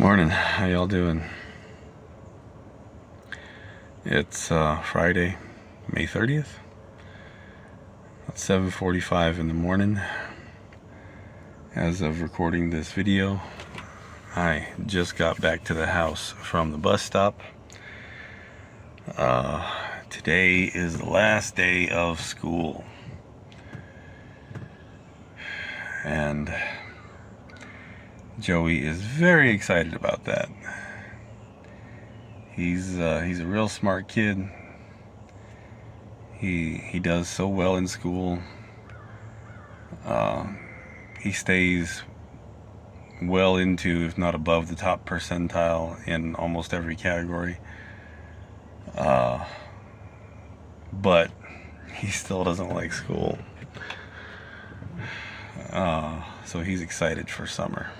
Morning, how y'all doing? It's Friday, May 30th. It's 7:45 in the morning. As of recording this video, I just got back to the house from the bus stop. Today is the last day of school, and Joey is very excited about that. He's a real smart kid. He does so well in school. He stays well into, if not above, the top percentile in almost every category. But he still doesn't like school. So he's excited for summer.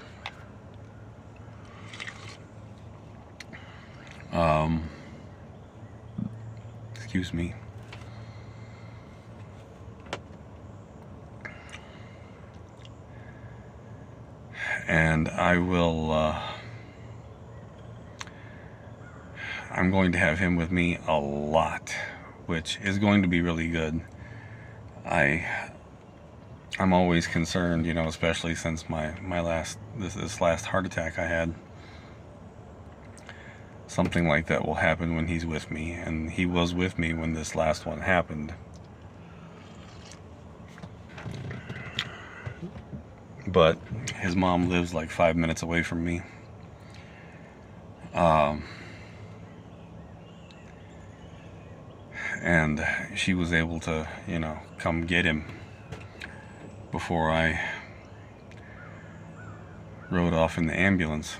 Excuse me. And I'm going to have him with me a lot, which is going to be really good. I'm always concerned, especially since this last heart attack I had. Something like that will happen when he's with me, and he was with me when this last one happened. But his mom lives like 5 minutes away from me. And she was able to, come get him before I rode off in the ambulance.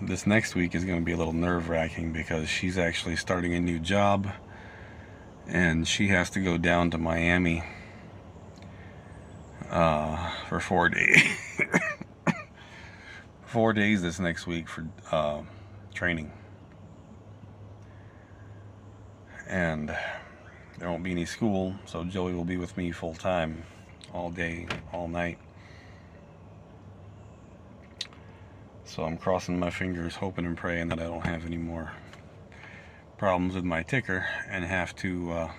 This next week is going to be a little nerve-wracking because she's actually starting a new job, and she has to go down to Miami for 4 days. 4 days this next week for training. And there won't be any school, so Joey will be with me full time, all day, all night. So I'm crossing my fingers, hoping and praying that I don't have any more problems with my ticker and have to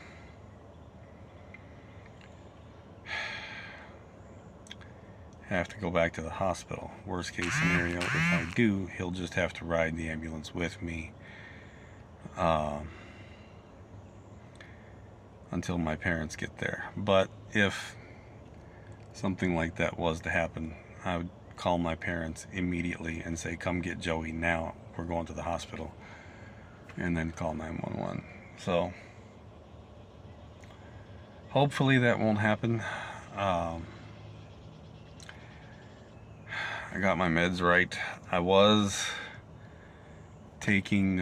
go back to the hospital. Worst case scenario, if I do, he'll just have to ride the ambulance with me until my parents get there. But if something like that was to happen, I would call my parents immediately and say, come get Joey now, we're going to the hospital, and then call 911. So hopefully that won't happen. I got my meds right. I was taking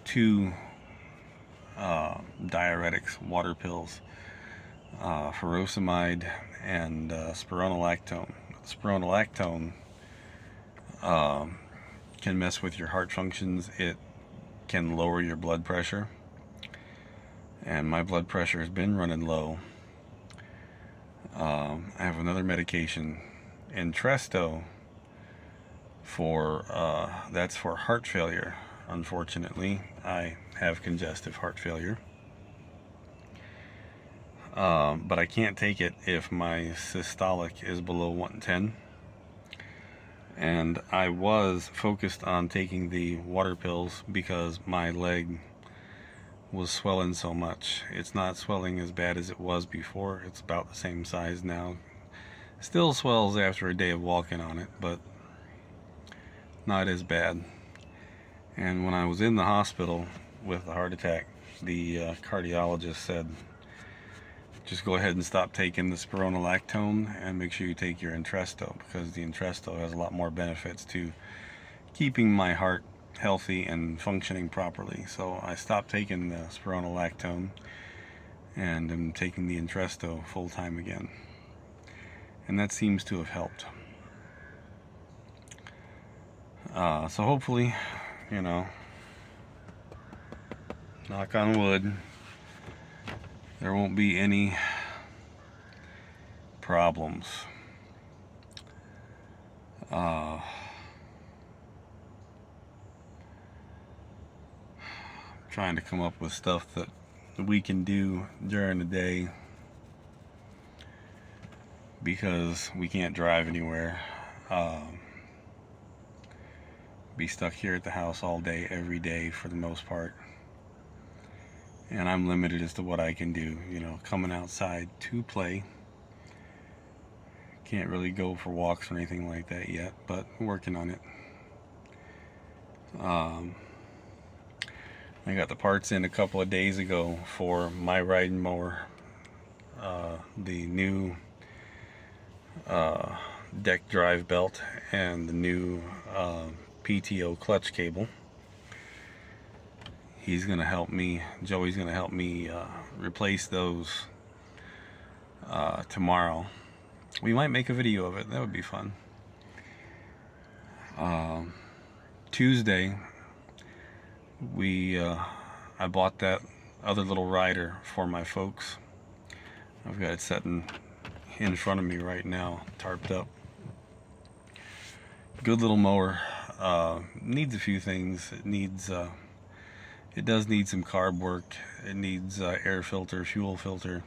2 diuretics, water pills, furosemide and spironolactone. Spironolactone can mess with your heart functions. It can lower your blood pressure, and my blood pressure has been running low. I have another medication, Entresto, that's for heart failure. Unfortunately, I have congestive heart failure. But I can't take it if my systolic is below 110. And I was focused on taking the water pills because my leg was swelling so much. It's not swelling as bad as it was before. It's about the same size now. Still swells after a day of walking on it, but not as bad. And when I was in the hospital with the heart attack, the cardiologist said, just go ahead and stop taking the spironolactone and make sure you take your Entresto, because the Entresto has a lot more benefits to keeping my heart healthy and functioning properly. So I stopped taking the spironolactone and I'm taking the Entresto full time again. And that seems to have helped. So hopefully, knock on wood, there won't be any problems. Uh, Trying to come up with stuff that we can do during the day because we can't drive anywhere. Be stuck here at the house all day, every day for the most part. And I'm limited as to what I can do. You know, coming outside to play. Can't really go for walks or anything like that yet, but working on it. I got the parts in a couple of days ago for my riding mower. The new deck drive belt and the new PTO clutch cable. He's gonna help me, Joey's gonna help me replace those tomorrow. We might make a video of it, that would be fun. Tuesday I bought that other little rider for my folks. I've got it sitting in front of me right now, tarped up. Good little mower. Needs a few things. It does need some carb work. It needs air filter, fuel filter.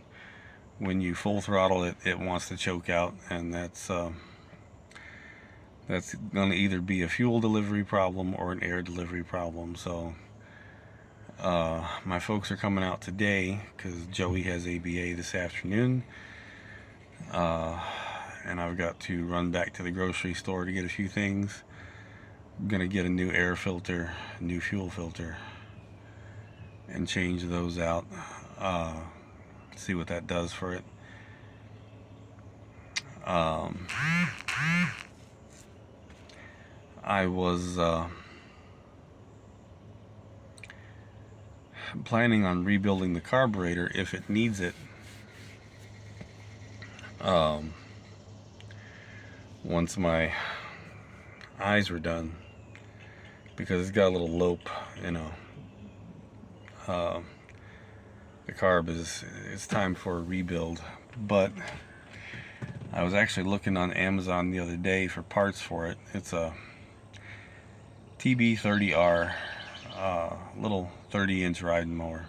When you full throttle it, it wants to choke out, and that's going to either be a fuel delivery problem or an air delivery problem. So my folks are coming out today because Joey has ABA this afternoon, and I've got to run back to the grocery store to get a few things. I'm gonna get a new air filter, new fuel filter, and change those out. See what that does for it. I was planning on rebuilding the carburetor if it needs it. Once my eyes were done, because it's got a little lope, you know. The carb it's time for a rebuild. But I was actually looking on Amazon the other day for parts for it. It's a TB30R, little 30-inch riding mower.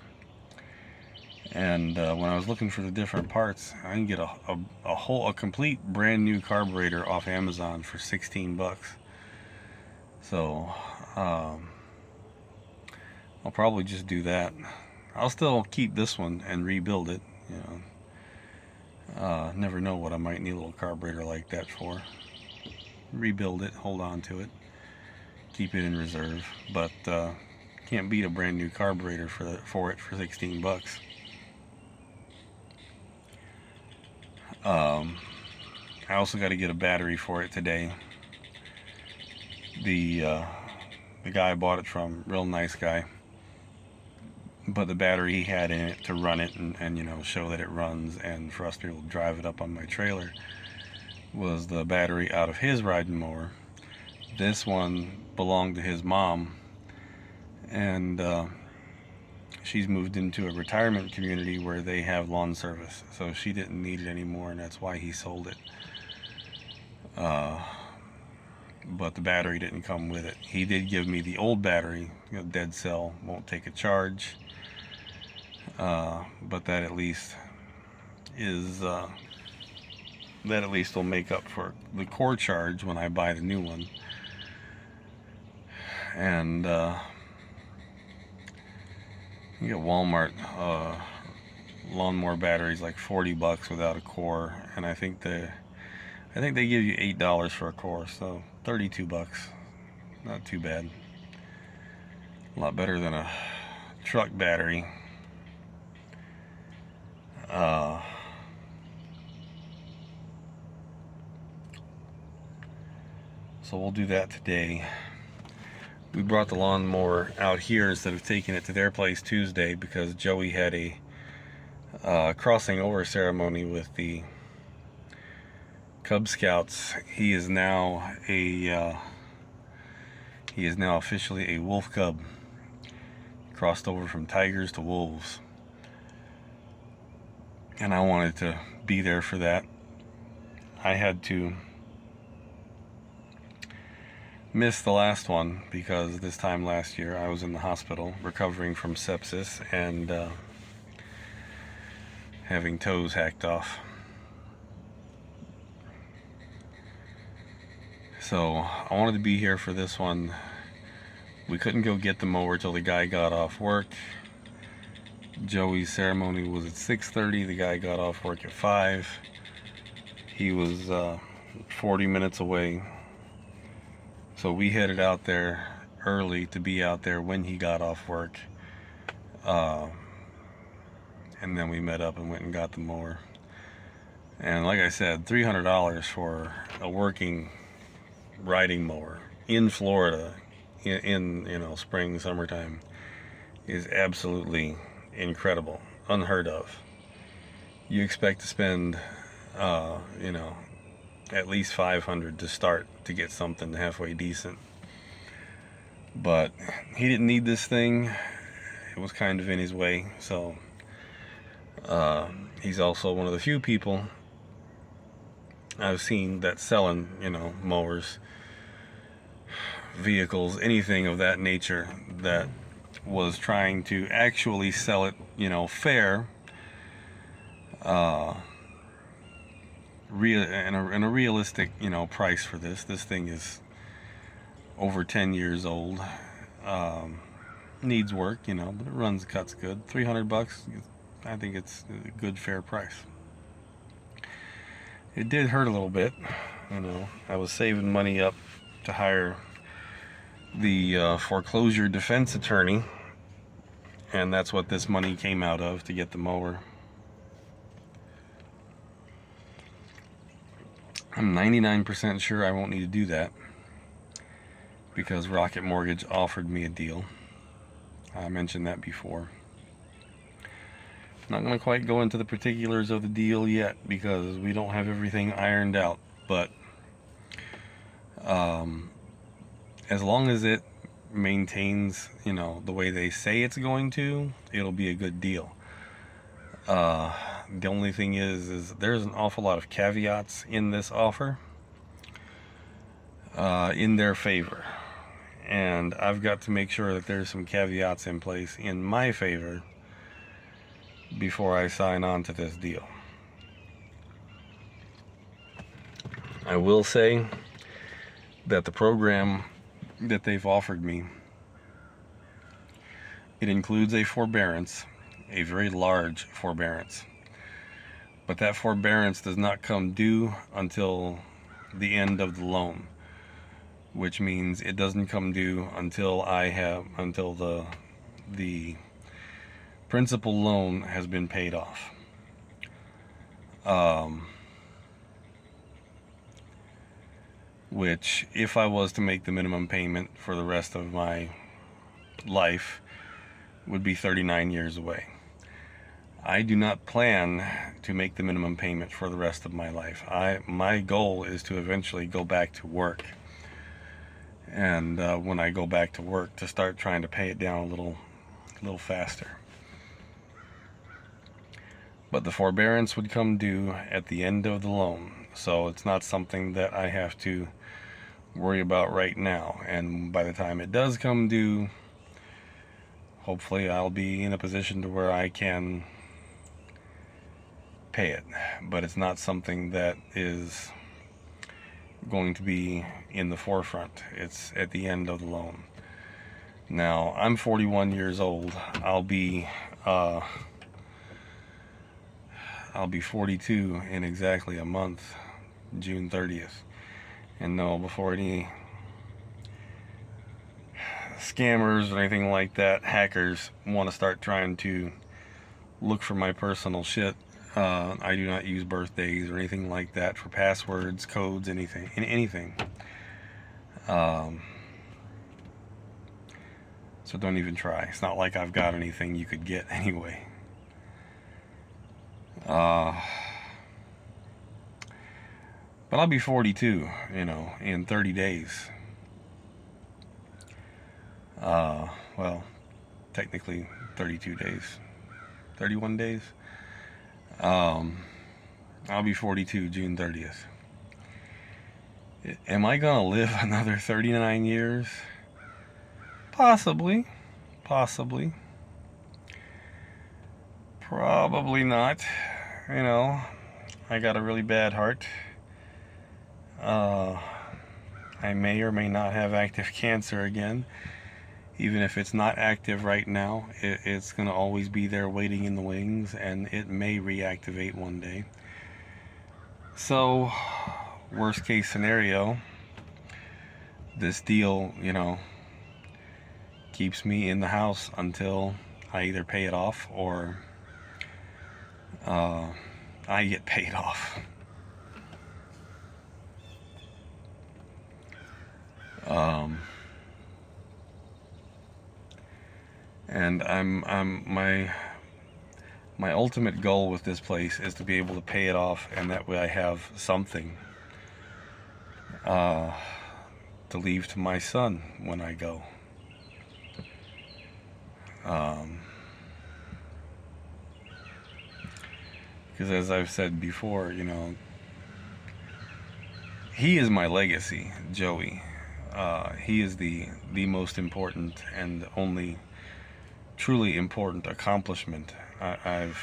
And when I was looking for the different parts, I can get a complete brand new carburetor off Amazon for 16 bucks. So I'll probably just do that. I'll still keep this one and rebuild it, you know. Never know what I might need a little carburetor like that for. Rebuild it, hold on to it, keep it in reserve. But can't beat a brand new carburetor for it for 16 bucks. I also got to get a battery for it today. The guy I bought it from, real nice guy. But the battery he had in it to run it and you know, show that it runs and for us to be able to drive it up on my trailer was the battery out of his riding mower. This one belonged to his mom, and she's moved into a retirement community where they have lawn service, so she didn't need it anymore, and that's why he sold it. But the battery didn't come with it. He did give me the old battery, you know, dead cell, won't take a charge. But that at least is that at least will make up for the core charge when I buy the new one. And you get Walmart lawnmower batteries like 40 bucks without a core, and I think they give you $8 for a core, so 32 bucks. Not too bad. A lot better than a truck battery. So we'll do that today. We brought the lawnmower out here instead of taking it to their place Tuesday because Joey had a crossing over ceremony with the Cub Scouts. He is now officially a wolf cub. Crossed over from tigers to wolves. And I wanted to be there for that. I had to missed the last one because this time last year I was in the hospital recovering from sepsis and having toes hacked off. So I wanted to be here for this one. We couldn't go get the mower till the guy got off work. Joey's ceremony was at 6:30. The guy got off work at 5. He was 40 minutes away. So we headed out there early to be out there when he got off work. And then we met up and went and got the mower. And like I said, $300 for a working riding mower in Florida in spring, summertime is absolutely incredible, unheard of. You expect to spend at least $500 to start to get something halfway decent. But he didn't need this thing. It was kind of in his way, so he's also one of the few people I've seen that's selling, mowers, vehicles, anything of that nature, that was trying to actually sell it, fair, in a realistic, price for this. This thing is over 10 years old. Needs work, but it runs, cuts good. $300, I think it's a good, fair price. It did hurt a little bit, I was saving money up to hire the foreclosure defense attorney, and that's what this money came out of, to get the mower. I'm 99% sure I won't need to do that because Rocket Mortgage offered me a deal. I mentioned that before. Not going to quite go into the particulars of the deal yet because we don't have everything ironed out, but as long as it maintains, the way they say it's going to, it'll be a good deal. The only thing is there's an awful lot of caveats in this offer in their favor, and I've got to make sure that there's some caveats in place in my favor before I sign on to this deal. I will say that the program that they've offered me, it includes a forbearance, a very large forbearance, but that forbearance does not come due until the end of the loan, which means it doesn't come due until the principal loan has been paid off. Which, if I was to make the minimum payment for the rest of my life, would be 39 years away. I do not plan to make the minimum payment for the rest of my life. My goal is to eventually go back to work, and when I go back to work, to start trying to pay it down a little faster. But the forbearance would come due at the end of the loan, so it's not something that I have to worry about right now. And by the time it does come due, hopefully I'll be in a position to where I can pay it. But it's not something that is going to be in the forefront. It's at the end of the loan. Now, I'm 41 years old. I'll be 42 in exactly a month, June 30th. And no, before any scammers or anything like that, hackers, want to start trying to look for my personal shit, I do not use birthdays or anything like that for passwords, codes, anything. So don't even try. It's not like I've got anything you could get anyway. But I'll be 42, in 30 days. Well, technically 32 days, 31 days. I'll be 42 June 30th. Am I gonna live another 39 years? Possibly. Possibly. Probably not. You know, I got a really bad heart. Uh, I may or may not have active cancer again. Even if it's not active right now, it's going to always be there waiting in the wings, and it may reactivate one day. So, worst case scenario, this deal, keeps me in the house until I either pay it off or I get paid off. And my ultimate goal with this place is to be able to pay it off, and that way I have something to leave to my son when I go. Because as I've said before, he is my legacy, Joey. He is the most important and only truly important accomplishment I've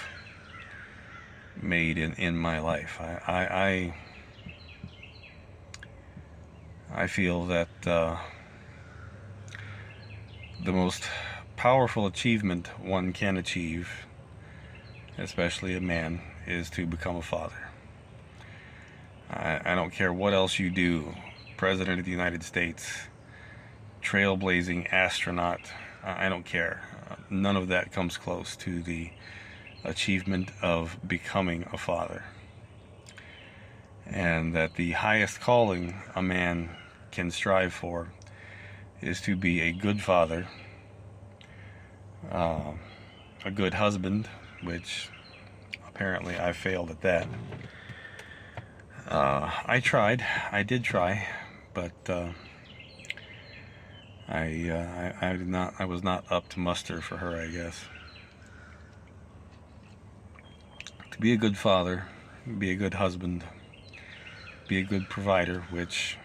made in my life. I feel that the most powerful achievement one can achieve, especially a man, is to become a father. I don't care what else you do, President of the United States, trailblazing astronaut, I don't care. None of that comes close to the achievement of becoming a father. And that the highest calling a man can strive for is to be a good father, a good husband, which apparently I failed at that. I did try, but I was not up to muster for her, I guess. To be a good father, be a good husband, be a good provider, which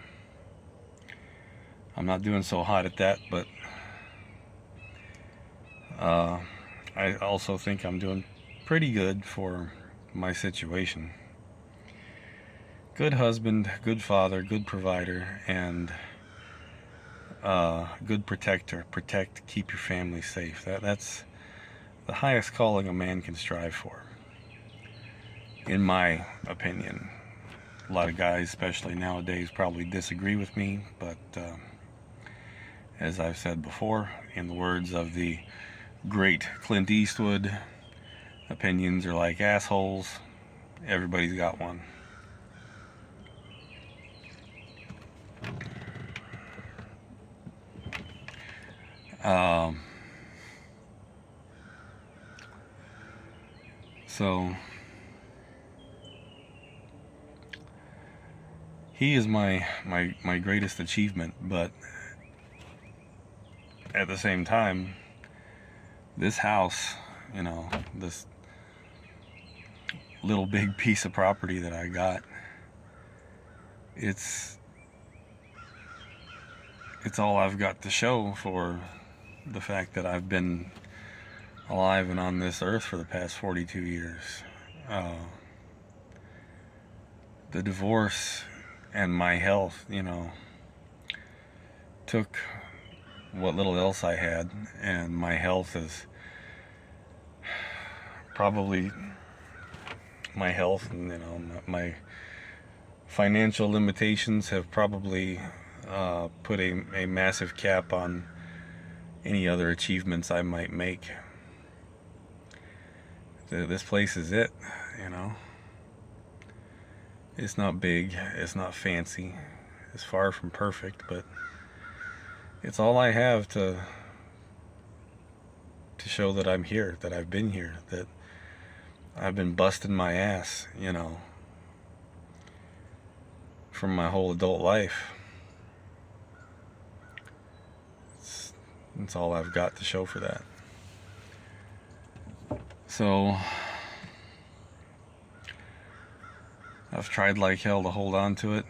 I'm not doing so hot at that, but I also think I'm doing pretty good for my situation. Good husband, good father, good provider, and good protector. Protect, keep your family safe. That's the highest calling a man can strive for, in my opinion. A lot of guys, especially nowadays, probably disagree with me, but as I've said before, in the words of the great Clint Eastwood, opinions are like assholes. Everybody's got one. So he is my greatest achievement, but at the same time, this house, this little big piece of property that I got, it's all I've got to show for the fact that I've been alive and on this earth for the past 42 years. The divorce and my health, took what little else I had, and my health is probably my health, and my financial limitations have probably put a massive cap on any other achievements I might make. This place is it, It's not big, it's not fancy, it's far from perfect, but it's all I have to show that I'm here, that I've been here, that I've been busting my ass, from my whole adult life. It's all I've got to show for that. So I've tried like hell to hold on to it,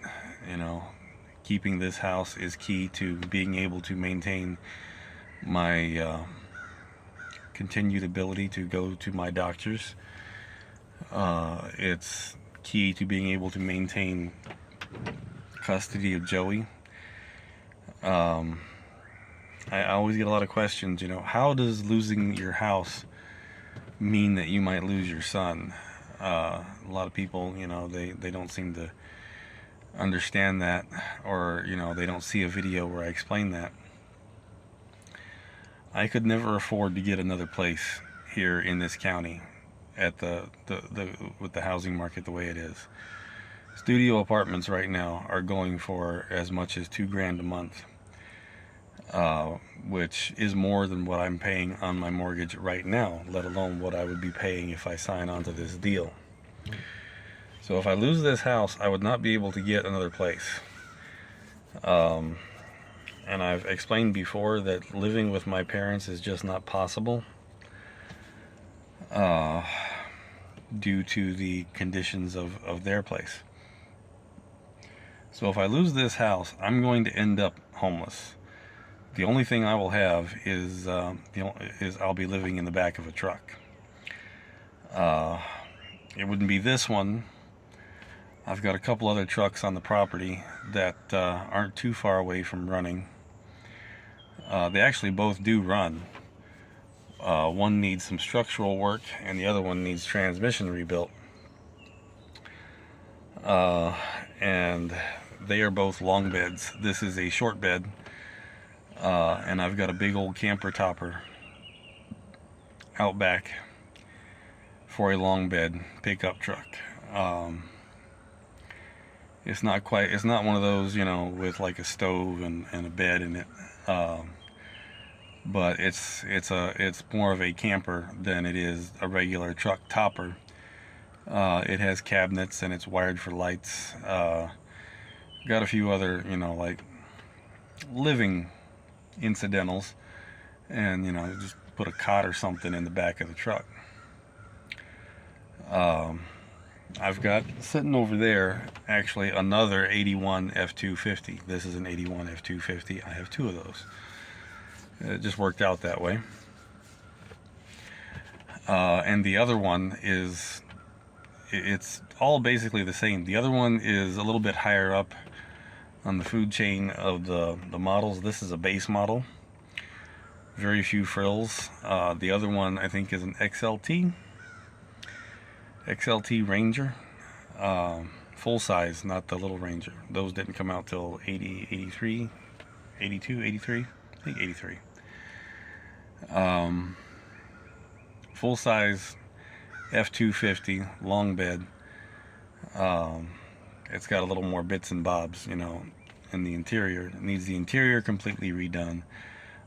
keeping this house is key to being able to maintain my continued ability to go to my doctors. It's key to being able to maintain custody of Joey. I always get a lot of questions, how does losing your house mean that you might lose your son? A lot of people, they don't seem to understand that, or they don't see a video where I explain that. I could never afford to get another place here in this county at with the housing market the way it is. Studio apartments right now are going for as much as $2,000 a month, which is more than what I'm paying on my mortgage right now, let alone what I would be paying if I sign on to this deal. So if I lose this house, I would not be able to get another place. And I've explained before that living with my parents is just not possible due to the conditions of their place. So if I lose this house, I'm going to end up homeless. The only thing I will have is I'll be living in the back of a truck. It wouldn't be this one. I've got a couple other trucks on the property that aren't too far away from running. They actually both do run. One needs some structural work and the other one needs transmission rebuilt. And they are both long beds. This is a short bed, and I've got a big old camper topper out back for a long bed pickup truck. It's not one of those, with like a stove and a bed in it. But it's more of a camper than it is a regular truck topper. It has cabinets and it's wired for lights. Got a few other, like living incidentals, and just put a cot or something in the back of the truck. I've got sitting over there actually another 81 F250. This is an 81 F250. I have two of those. It just worked out that way. And the other one it's all basically the same. The other one is a little bit higher up on the food chain of the models. This is a base model. Very few frills. The other one I think is an XLT Ranger. Full size, not the little Ranger. Those didn't come out till 80, 83, 82, 83. I think 83. Full size F250 long bed. It's got a little more bits and bobs, in the interior. It needs the interior completely redone.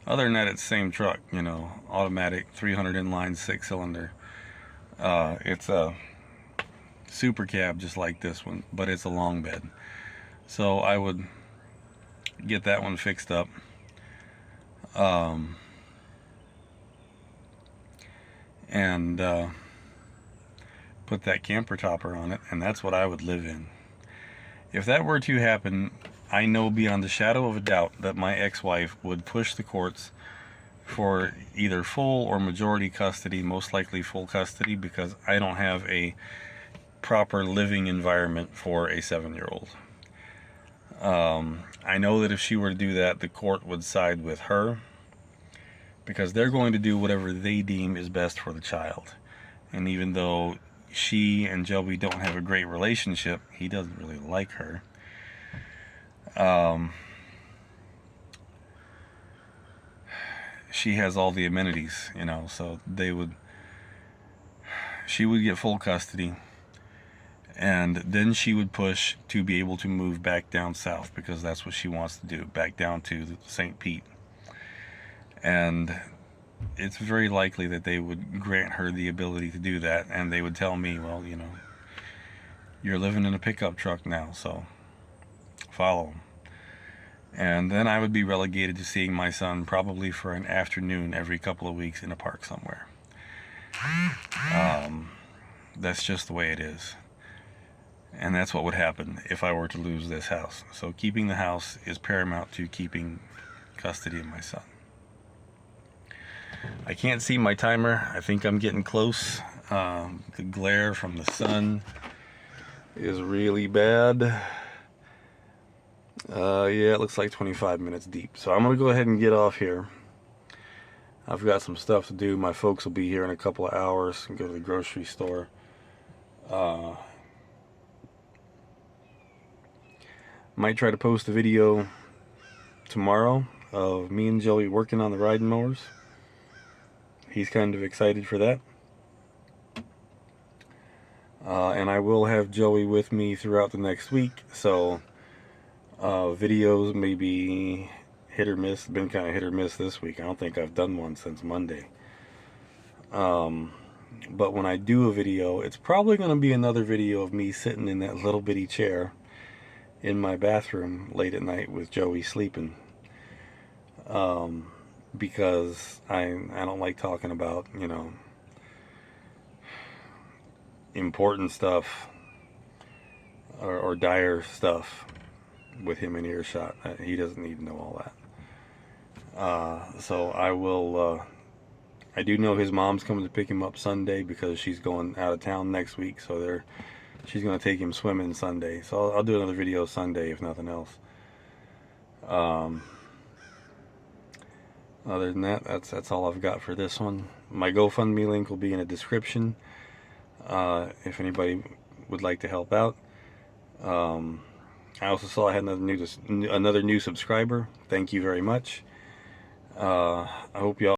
Other than that, it's the same truck, automatic 300 inline 6-cylinder. It's a super cab just like this one, but it's a long bed. So I would get that one fixed up. And put that camper topper on it, and that's what I would live in. If that were to happen, I know beyond the shadow of a doubt that my ex-wife would push the courts for either full or majority custody, most likely full custody, because I don't have a proper living environment for a 7-year-old. I know that if she were to do that, the court would side with her, because they're going to do whatever they deem is best for the child. And even though she and Joey don't have a great relationship, he doesn't really like her. She has all the amenities, so she would get full custody, and then she would push to be able to move back down south, because that's what she wants to do, back down to St. Pete. And it's very likely that they would grant her the ability to do that, and they would tell me, well, you're living in a pickup truck now, so follow them. And then I would be relegated to seeing my son probably for an afternoon every couple of weeks in a park somewhere. That's just the way it is. And that's what would happen if I were to lose this house. So keeping the house is paramount to keeping custody of my son. I can't see my timer. I think I'm getting close. The glare from the sun is really bad. Yeah, it looks like 25 minutes deep. So I'm going to go ahead and get off here. I've got some stuff to do. My folks will be here in a couple of hours and go to the grocery store. Might try to post a video tomorrow of me and Joey working on the riding mowers. He's kind of excited for that. And I will have Joey with me throughout the next week, so videos may be hit or miss. Been kind of hit or miss this week. I don't think I've done one since Monday. But when I do a video, it's probably going to be another video of me sitting in that little bitty chair in my bathroom late at night with Joey sleeping. Because I don't like talking about, you know, important stuff or dire stuff with him in earshot. He doesn't need to know all that. So I will, I do know his mom's coming to pick him up Sunday because she's going out of town next week, so she's going to take him swimming Sunday. So I'll do another video Sunday if nothing else. Other than that, that's all I've got for this one. My GoFundMe link will be in the description if anybody would like to help out. I also saw I had another new subscriber. Thank you very much. I hope y'all